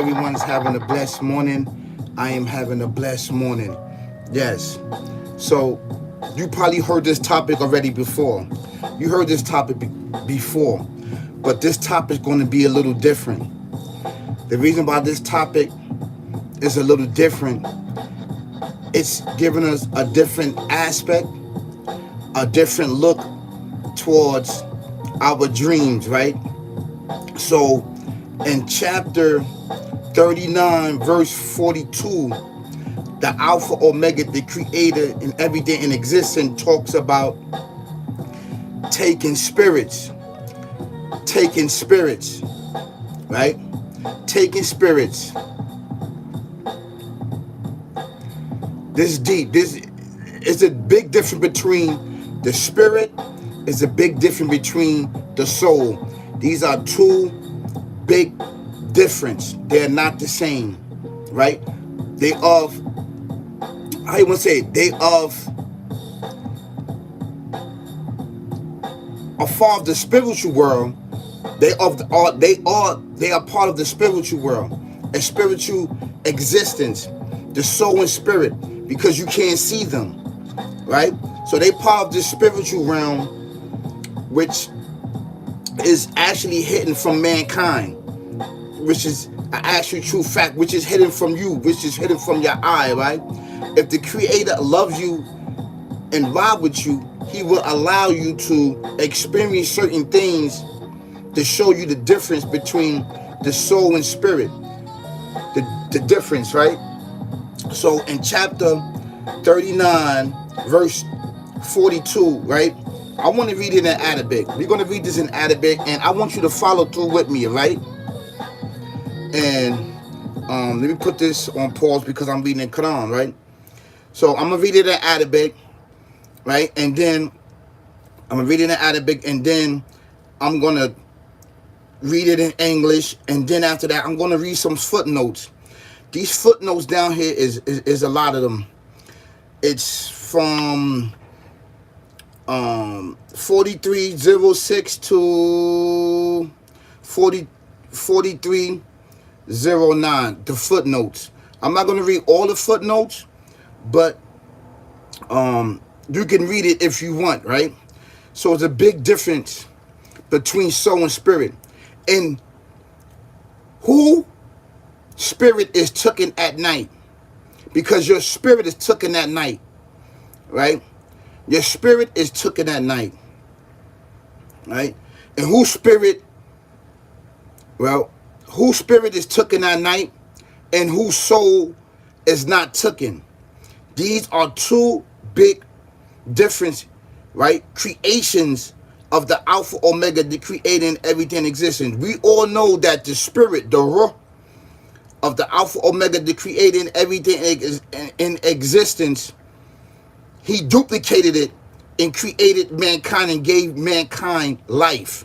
everyone's having a blessed morning. I am having a blessed morning. Yes. So, you probably heard this topic already before. You heard this topic before. But this topic is going to be a little different. The reason why this topic is a little different, it's giving us a different aspect, a different look towards our dreams, right? So, in chapter 39, verse 42, the Alpha Omega, the creator and everything in existence, talks about taking spirits, right? Taking spirits. This is deep. This is a big difference between the spirit, is a big difference between the soul. These are two big difference. They're not the same, right? They of, how you want to say it? They of a part of the spiritual world. They are part of the spiritual world, a spiritual existence, the soul and spirit, because you can't see them, right? So they part of this spiritual realm, which is actually hidden from mankind, which is an actual true fact, which is hidden from you, which is hidden from your eye, right? If the Creator loves you and vibe with you, He will allow you to experience certain things to show you the difference between the soul and spirit. The difference, right? So in chapter 39, verse 42, right? I want to read it in Arabic. We're going to read this in Arabic, and I want you to follow through with me, right? And let me put this on pause because I'm reading the Quran, right? So I'm going to read it in Arabic, right? And then I'm going to read it in Arabic, and then I'm going to read it in English, and then after that, I'm going to read some footnotes. These footnotes down here is a lot of them. It's from 4306 to 4309. The footnotes. I'm not going to read all the footnotes, but you can read it if you want, right? So it's a big difference between soul and spirit. And who spirit is taken at night, because your spirit is taken at night, right? Your spirit is taken at night, right? And whose spirit is taken at night and whose soul is not taken. These are two big difference, right? Creations of the Alpha Omega, the creator and everything in existence. We all know that the spirit, the Ruh of the Alpha Omega, the creator and everything in existence, He duplicated it and created mankind and gave mankind life,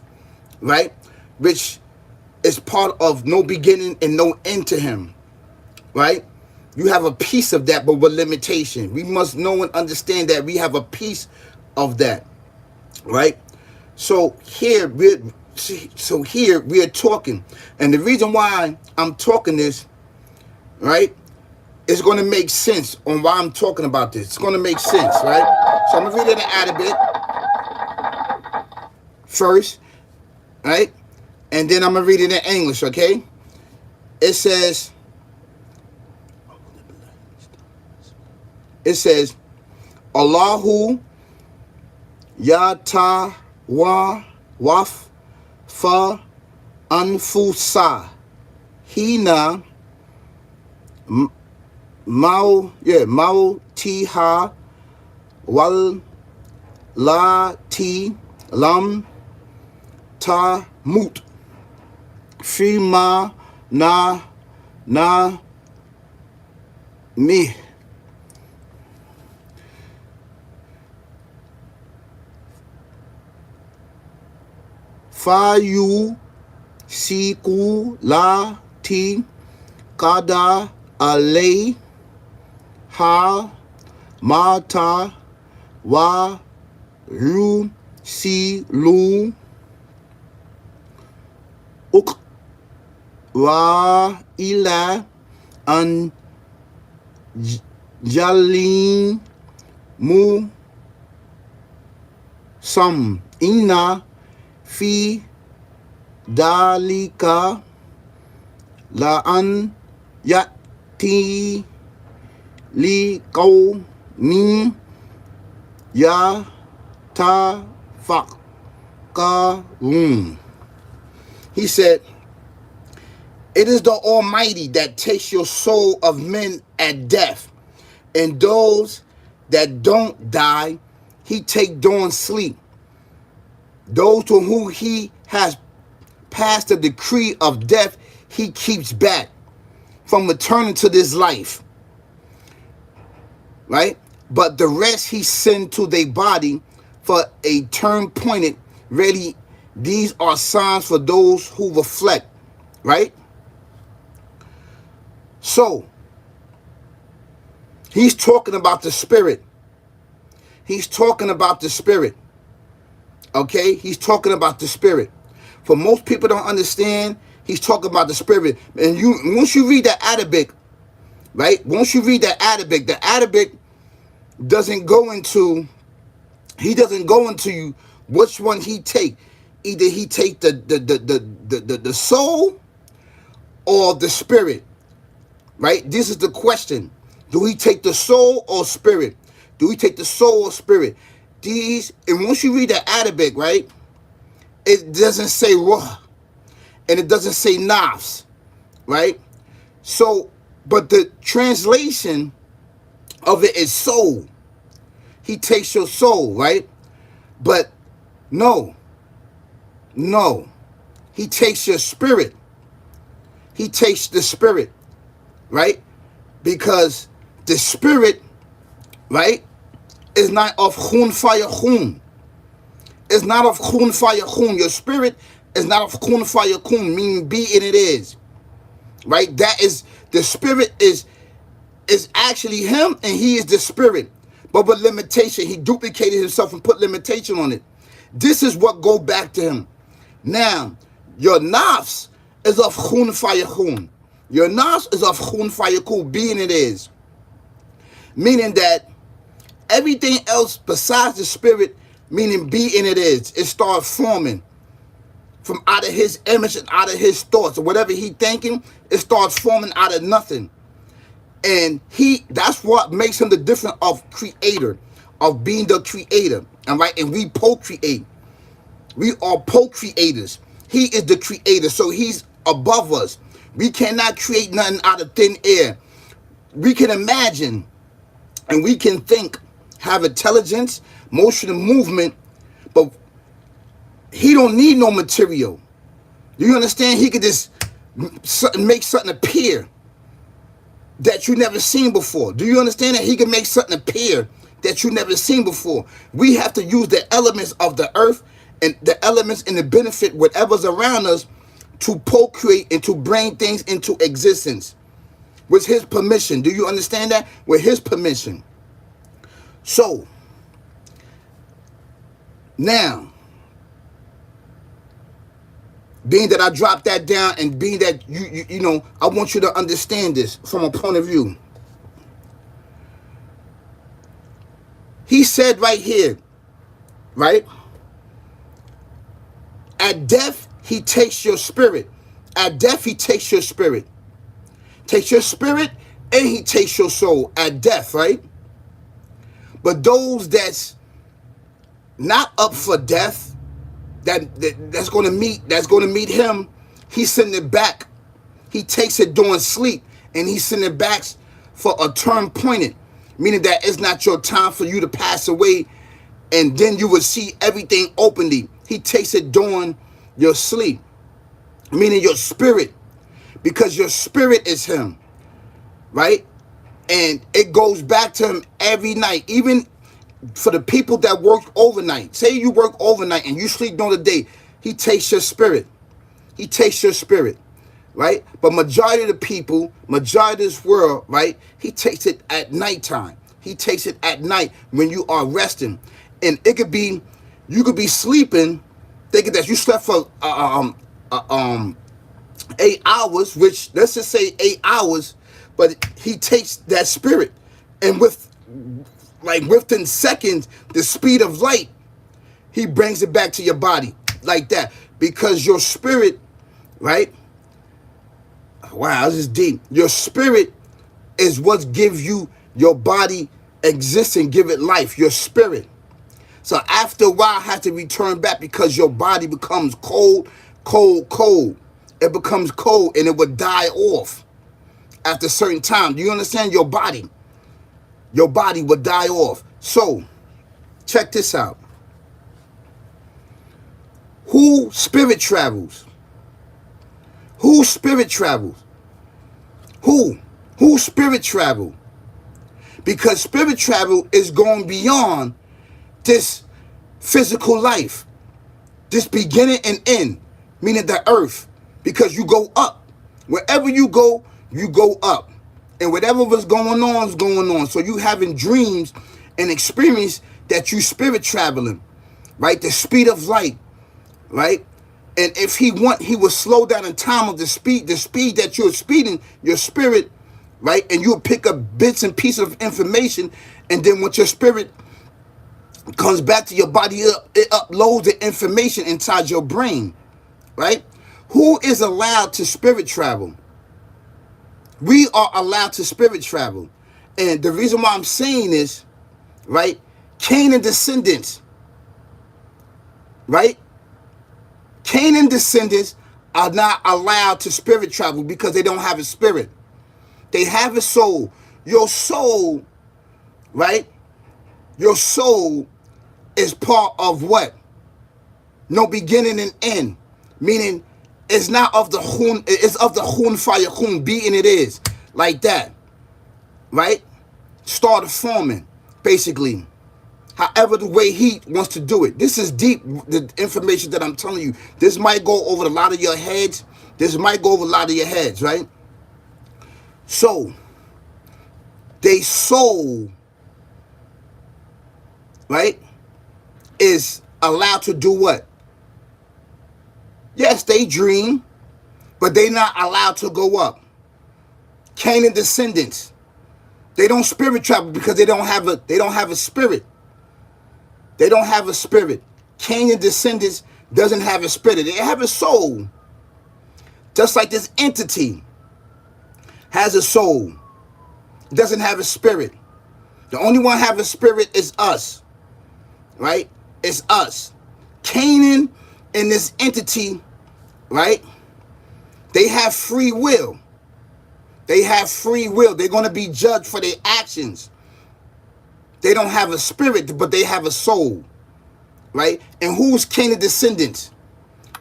right? Which is part of no beginning and no end to Him, right? You have a piece of that, but with limitation. We must know and understand that we have a piece of that, right? So here we're talking, and the reason why I'm talking this, right, it's going to make sense on why I'm talking about this. It's going to make sense, right? So I'm going to read it in Arabic first, right? And then I'm going to read it in English, okay? It says, Allahu yata waf fa anfusa hina mautiha wal lati lam tamut fima na mi fayu siku lati kada alay ha mata wa ru si lu uk wa ila an jalin mu sam inna fi dalika la an yati li qawmin yatafakkarun. He said, it is the Almighty that takes your soul of men at death, and those that don't die, he take during sleep. Those to whom he has passed the decree of death, he keeps back from returning to this life. Right? But the rest he send to their body for a term pointed. Really, these are signs for those who reflect. Right? So, he's talking about the spirit. He's talking about the spirit. Okay? He's talking about the spirit. For most people don't understand, he's talking about the spirit. And once you read the Arabic, right? Once you read the Arabic doesn't go into, he doesn't go into which one he take. Either he take the soul or the spirit. Right? This is the question. Do he take the soul or spirit? Do we take the soul or spirit? And once you read the Arabic, right, it doesn't say ruh, and it doesn't say nafs, right? So, but the translation of it is soul. He takes your soul, right? But no, he takes your spirit. He takes the spirit, right? Because the spirit, right, is not of khun fayakun. It's not of khun fayakun. Your spirit is not of khun fayakun, meaning be and it is. Right? That is, the spirit is actually him, and he is the spirit. But with limitation, he duplicated himself and put limitation on it. This is what go back to him. Now, your nafs is of khun fayakun. Your nafs is of khun fayakun, being it is. Meaning that everything else besides the spirit, meaning being it is, it starts forming from out of his image and out of his thoughts. Or whatever he thinking, it starts forming out of nothing. And that's what makes him the difference of creator, of being the creator. All right? And we procreate. We are co-creators. He is the creator, so he's above us. We cannot create nothing out of thin air. We can imagine and we can think, have intelligence, motion and movement, but he don't need no material. Do you understand? He could just make something appear that you never seen before. Do you understand that he can make something appear that you never seen before? We have to use the elements of the earth and the elements and the benefit whatever's around us to procreate and to bring things into existence with his permission. Do you understand that? With his permission. So now, being that I dropped that down and being that you know, I want you to understand this from a point of view. He said right here, right? At death, he takes your spirit. At death, he takes your spirit. Takes your spirit and he takes your soul at death, right? But those that's not up for death, that's going to meet him, he sends it back. He takes it during sleep and he sends it back for a term pointed, meaning that it's not your time for you to pass away and then you will see everything openly. He takes it during your sleep, meaning your spirit, because your spirit is him, right? And it goes back to him every night, even for the people that work overnight. Say you work overnight and you sleep during the day, he takes your spirit. He takes your spirit, right? But majority of the people, majority of this world, right, he takes it at nighttime. He takes it at night when you are resting. And it could be, you could be sleeping, thinking that you slept for 8 hours, which let's just say 8 hours, but he takes that spirit and within seconds, the speed of light, he brings it back to your body like that. Because your spirit, right? Wow, this is deep. Your spirit is what gives you your body existence, give it life, your spirit. So after a while, it has to return back because your body becomes cold. It becomes cold and it would die off after a certain time. Do you understand? Your body would die off. So check this out. Who spirit travels? Who spirit travels? Who spirit travel? Because spirit travel is going beyond this physical life, this beginning and end, meaning the earth, because you go up. Wherever you go up. And whatever was going on is going on. So you having dreams and experience that you spirit traveling, right? The speed of light, right? And if he will slow down in time of the speed that you're speeding, your spirit, right? And you'll pick up bits and pieces of information. And then when your spirit comes back to your body, it uploads the information inside your brain, right? Who is allowed to spirit travel? We are allowed to spirit travel. And the reason why I'm saying this, right? Canaan descendants, right? Canaan descendants are not allowed to spirit travel because they don't have a spirit. They have a soul. Your soul, right? Your soul is part of what? No beginning and end. Meaning it's not of the hun, it's of the hun fire hun, being it is. Like that. Right? Started forming, basically. However the way he wants to do it. This is deep, the information that I'm telling you. This might go over a lot of your heads. Right? So, they soul, right, is allowed to do what? Yes, they dream, but they not allowed to go up. Canaan descendants, they don't spirit travel because they don't have a spirit. They don't have a spirit. Canaan descendants doesn't have a spirit. They have a soul. Just like this entity has a soul. It doesn't have a spirit. The only one have a spirit is us. Right? It's us. Canaan and this entity, right? They have free will. They're going to be judged for their actions. They don't have a spirit, but they have a soul, right? And who's Canaan descendants?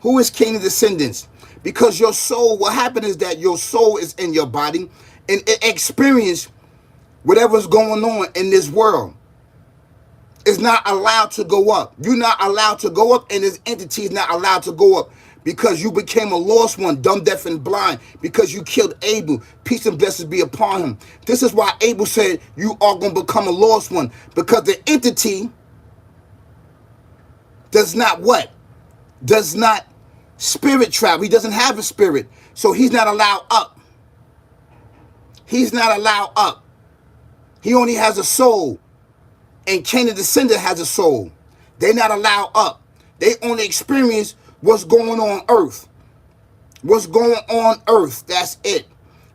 Who is Canaan descendants? Because your soul, what happened is that your soul is in your body and it experiences whatever's going on in this world. Is not allowed to go up. You're not allowed to go up, and this entity is not allowed to go up because you became a lost one, dumb, deaf, and blind, because you killed Abel. Peace and blessings be upon him. This is why Abel said you are going to become a lost one, because the entity does not what? Does not spirit travel. He doesn't have a spirit, so he's not allowed up. He's not allowed up. He only has a soul. And Canaan descendant has a soul. They're not allowed up. They only experience what's going on earth. What's going on earth, that's it.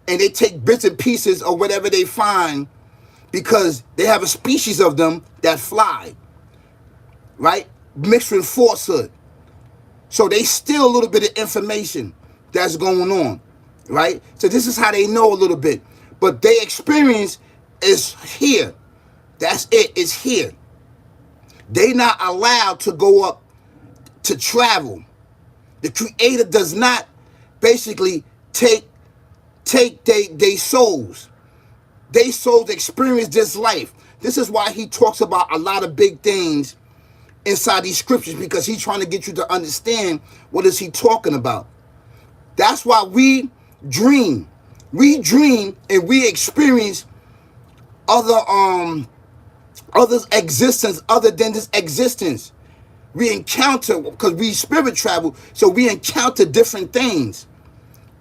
And they take bits and pieces of whatever they find because they have a species of them that fly. Right? Mixed with falsehood. So they steal a little bit of information that's going on. Right? So this is how they know a little bit. But their experience is here. That's it. It's here. They not allowed to go up to travel. The Creator does not basically take they souls. They souls experience this life. This is why he talks about a lot of big things inside these scriptures, because he's trying to get you to understand what is he talking about. That's why we dream. We dream and we experience others' existence other than this existence. We encounter, because we spirit travel, so we encounter different things.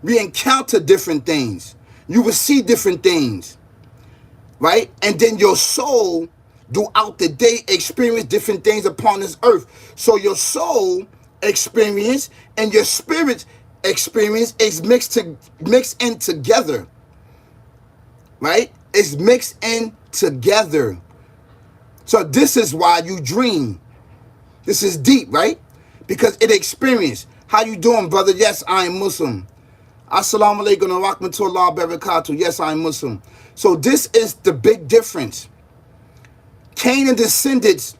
We encounter different things. You will see different things, right? And then your soul throughout the day experience different things upon this earth. So your soul experience and your spirit experience is mixed in together, right? It's mixed in together. So this is why you dream. This is deep, right? Because it experience. How you doing, brother? Yes, I am Muslim. Assalamu alaikum wa rahmatullahi wa barakatuh. Yes, I am Muslim. So this is the big difference. Cain and descendants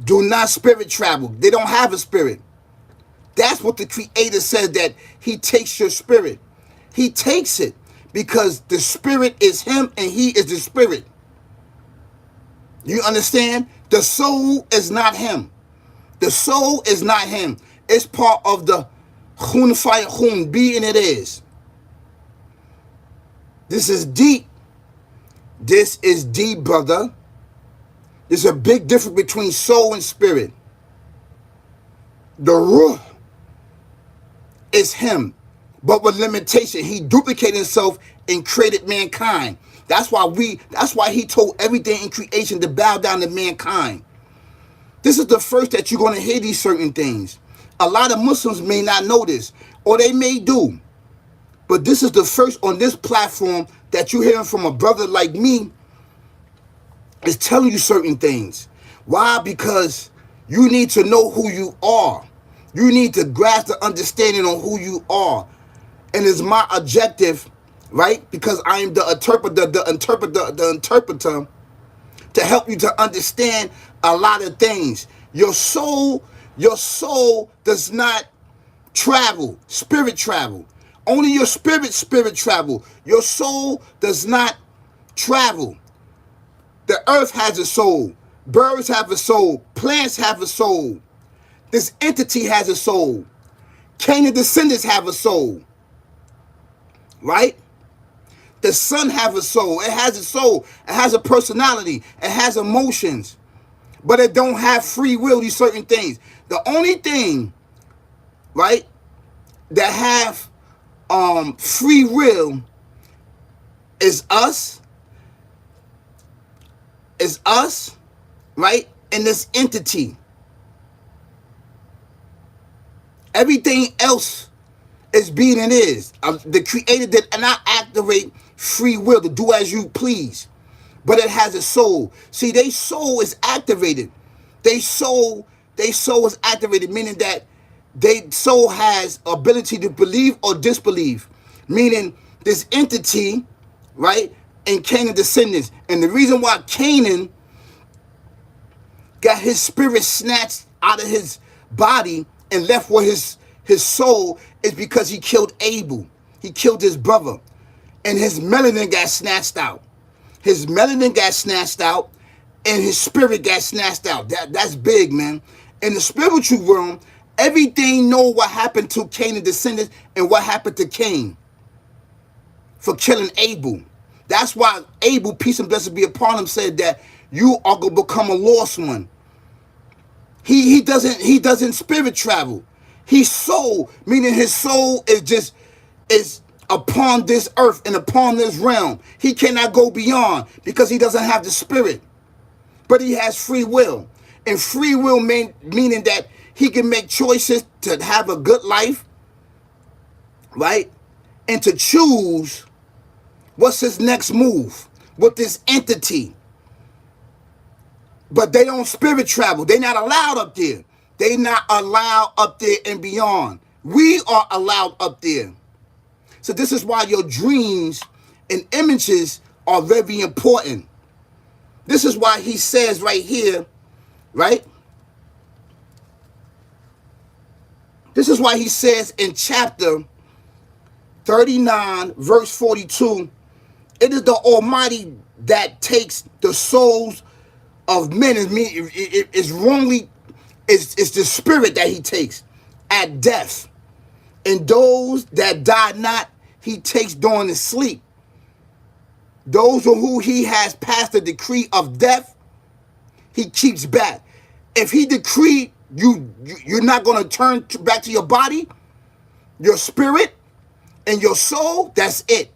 do not spirit travel. They don't have a spirit. That's what the Creator says, that he takes your spirit. He takes it because the spirit is him and he is the spirit. You understand? The soul is not him. The soul is not him. It's part of the Khun Fire Khun, being it is. This is deep. This is deep, brother. There's a big difference between soul and spirit. The Ruh is him, but with limitation. He duplicated himself and created mankind. That's why he told everything in creation to bow down to mankind. This is the first that you're going to hear these certain things. A lot of Muslims may not know this, or they may do. But this is the first on this platform that you're hearing from a brother like me is telling you certain things. Why? Because you need to know who you are. You need to grasp the understanding on who you are. And it's my objective, right? Because I am the interpreter to help you to understand a lot of things. Your soul does not travel, spirit travel. Only your spirit travel. Your soul does not travel. The earth has a soul. Birds have a soul. Plants have a soul. This entity has a soul. Cain and descendants have a soul. Right? The sun have a soul. It has a soul. It has a personality. It has emotions. But it don't have free will, these certain things. The only thing, right, that have free will is us, right, and this entity. Everything else is being and is. The Creator did not activate free will to do as you please, but it has a soul. See, their soul is activated. Their soul is activated, meaning that their soul has ability to believe or disbelieve, meaning this entity, right, and Canaan descendants. And the reason why Canaan got his spirit snatched out of his body and left with his soul is because he killed Abel. He killed his brother. And his melanin got snatched out. His melanin got snatched out and his spirit got snatched out. That's big, man. In the spiritual realm, everything know what happened to Cain and descendants and what happened to Cain for killing Abel. That's why Abel, peace and blessings be upon him, said that you are going to become a lost one. He doesn't spirit travel. He's soul, meaning his soul is upon this earth and upon this realm. He cannot go beyond because he doesn't have the spirit. But he has free will. And free will meaning that he can make choices to have a good life, right? And to choose what's his next move with this entity. But they don't spirit travel. They're not allowed up there. They're not allowed up there and beyond. We are allowed up there. So this is why your dreams and images are very important. This is why he says right here, right? This is why he says in chapter 39, verse 42, it is the Almighty that takes the souls of men. It's wrongly, it's the spirit that he takes at death. And those that die not, he takes during his sleep. Those who he has passed the decree of death, he keeps back. If he decreed you're not going to turn back to your body, your spirit, And your soul, that's it.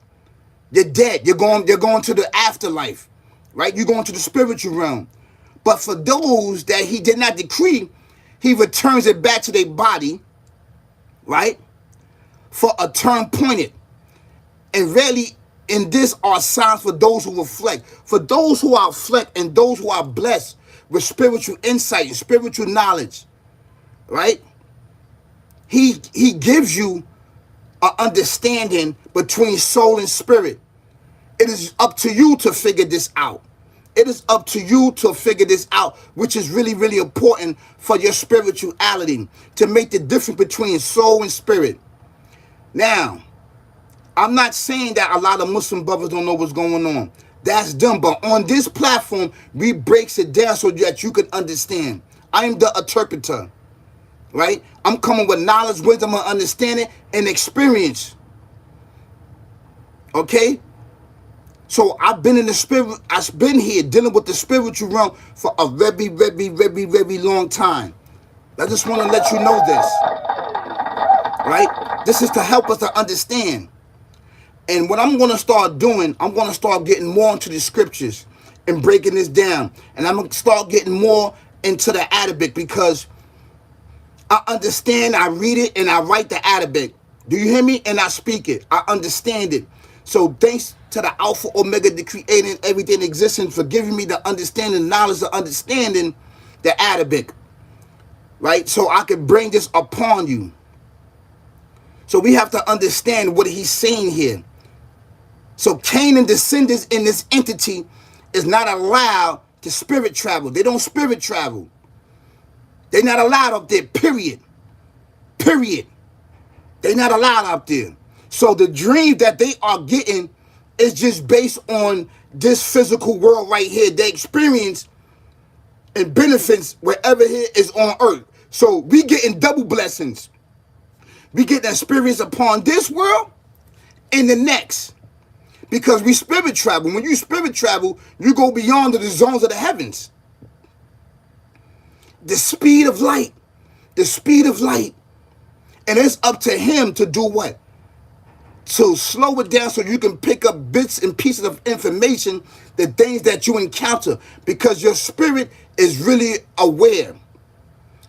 You're dead. You're going to the afterlife, right? You're going to the spiritual realm. But for those that he did not decree, he returns it back to their body, right? For a term pointed. And really, in this are signs for those who reflect. For those who are reflect and those who are blessed with spiritual insight and spiritual knowledge, right? He gives you an understanding between soul and spirit. It is up to you to figure this out. It is up to you to figure this out, which is really, really important for your spirituality, to make the difference between soul and spirit. Now, I'm not saying that a lot of Muslim brothers don't know what's going on. That's them. But on this platform, we breaks it down so that you can understand. I am the interpreter, right? I'm coming with knowledge, wisdom, and understanding, and experience. Okay? So I've been in the spirit, I've been here dealing with the spiritual realm for a very, very, very, very long time. I just want to let you know this, right? This is to help us to understand. And what I'm going to start doing, I'm going to start getting more into the scriptures and breaking this down. And I'm going to start getting more into the Arabic, because I understand, I read it, and I write the Arabic. Do you hear me? And I speak it. I understand it. So thanks to the Alpha Omega, the creating everything existing, for giving me the understanding, knowledge of understanding the Arabic, right? So I can bring this upon you. So we have to understand what he's saying here. So Canaan descendants in this entity is not allowed to spirit travel. They don't spirit travel. They're not allowed up there, period. Period. They're not allowed up there. So the dream that they are getting is just based on this physical world right here. They experience and benefits wherever here is on earth. So we getting double blessings. We get experience upon this world and the next. Because we spirit travel. When you spirit travel, you go beyond the zones of the heavens. The speed of light. The speed of light. And it's up to him to do what? To slow it down so you can pick up bits and pieces of information, the things that you encounter. Because your spirit is really aware.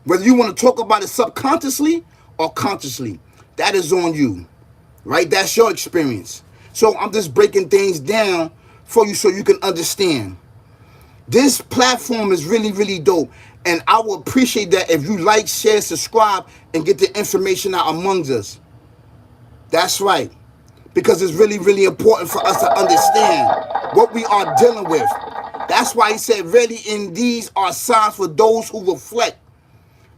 Whether you want to talk about it subconsciously or consciously, that is on you. Right? That's your experience. So I'm just breaking things down for you so you can understand. This platform is really, really dope. And I will appreciate that if you like, share, subscribe, and get the information out amongst us. That's right. Because it's really, really important for us to understand what we are dealing with. That's why he said, really, in these are signs for those who reflect.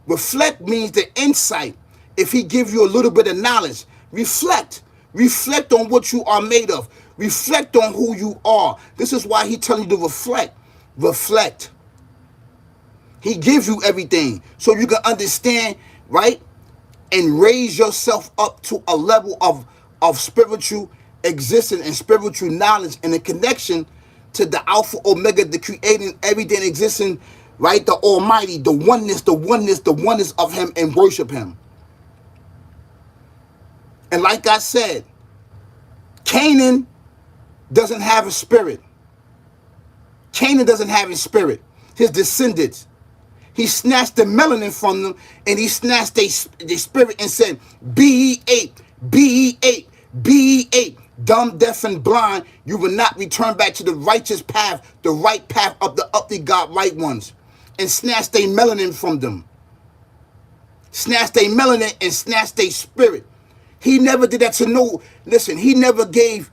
Reflect means the insight. If he gives you a little bit of knowledge, reflect. Reflect on what you are made of. Reflect on who you are. This is why he tells you to reflect. Reflect. He gives you everything so you can understand, right? And raise yourself up to a level of spiritual existence and spiritual knowledge and a connection to the Alpha Omega, the creating everything existing, right? The Almighty, the oneness, the oneness, the oneness of him, and worship him. And like I said, Canaan doesn't have a spirit. Canaan doesn't have a spirit. His descendants. He snatched the melanin from them, and he snatched their spirit and said, be ye ate, dumb, deaf, and blind. You will not return back to the righteous path, the right path of the uply God right ones. And snatched their melanin from them. Snatched their melanin and snatched their spirit. He never did that to no, listen, he never gave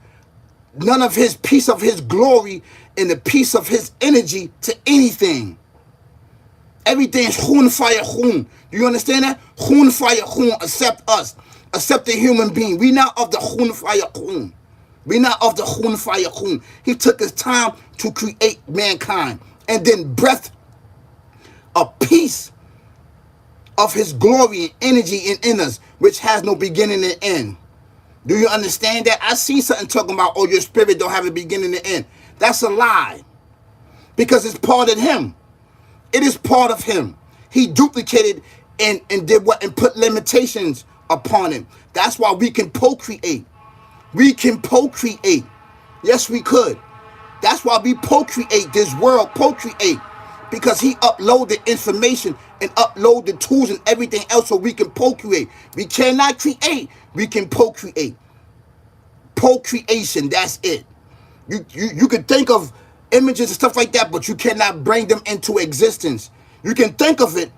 none of his piece of his glory and the piece of his energy to anything. Everything is khun fire khun. Do you understand that? Khun fire khun, accept us. Accept the human being. We not of the khun fire khun. We not of the khun fire khun. He took his time to create mankind and then breath a piece of his glory and energy in us, which has no beginning and end. Do you understand that? I see something talking about, oh, your spirit don't have a beginning and end. That's a lie. Because it's part of him. It is part of him. He duplicated and did what and put limitations upon him. That's why we can procreate. We can procreate. Yes, we could. That's why we procreate this world, procreate. Because he uploaded information and upload the tools and everything else so we can procreate. We cannot create. We can procreate. Procreation, that's it. You can think of images and stuff like that, but you cannot bring them into existence. You can think of it,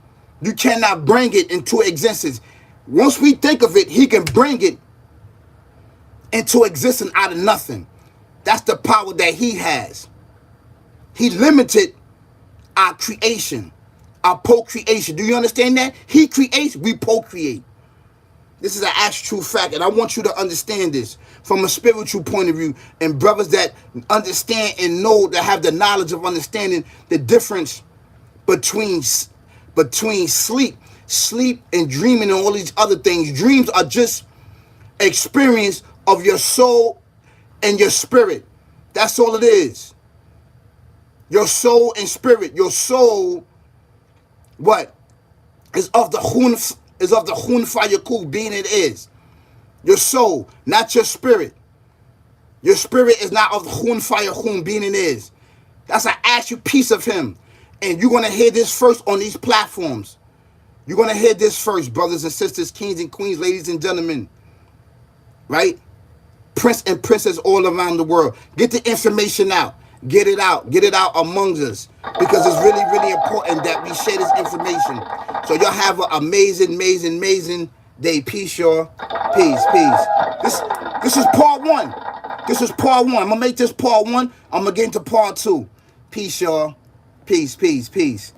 you cannot bring it into existence. Once we think of it, he can bring it into existence out of nothing. That's the power that he has. He limited our creation, our procreation. Do you understand that? He creates, we procreate. This is an actual fact, and I want you to understand this from a spiritual point of view. And brothers that understand and know, that have the knowledge of understanding the difference between sleep and dreaming and all these other things. Dreams are just experience of your soul and your spirit. That's all it is. Your soul and spirit. Your soul, what? Is of the Hun Fayakul, being it is. Your soul, not your spirit. Your spirit is not of the Hun Fayakul, being it is. That's an actual piece of him. And you're going to hear this first on these platforms. You're going to hear this first, brothers and sisters, kings and queens, ladies and gentlemen. Right? Prince and princess all around the world. Get the information out. Get it out. Get it out among us. Because it's really, really important that we share this information. So y'all have an amazing, amazing, amazing day. Peace, y'all. Peace, peace. This is part one. This is part one. I'm going to make this part one. I'm going to get into part two. Peace, y'all. Peace, peace, peace.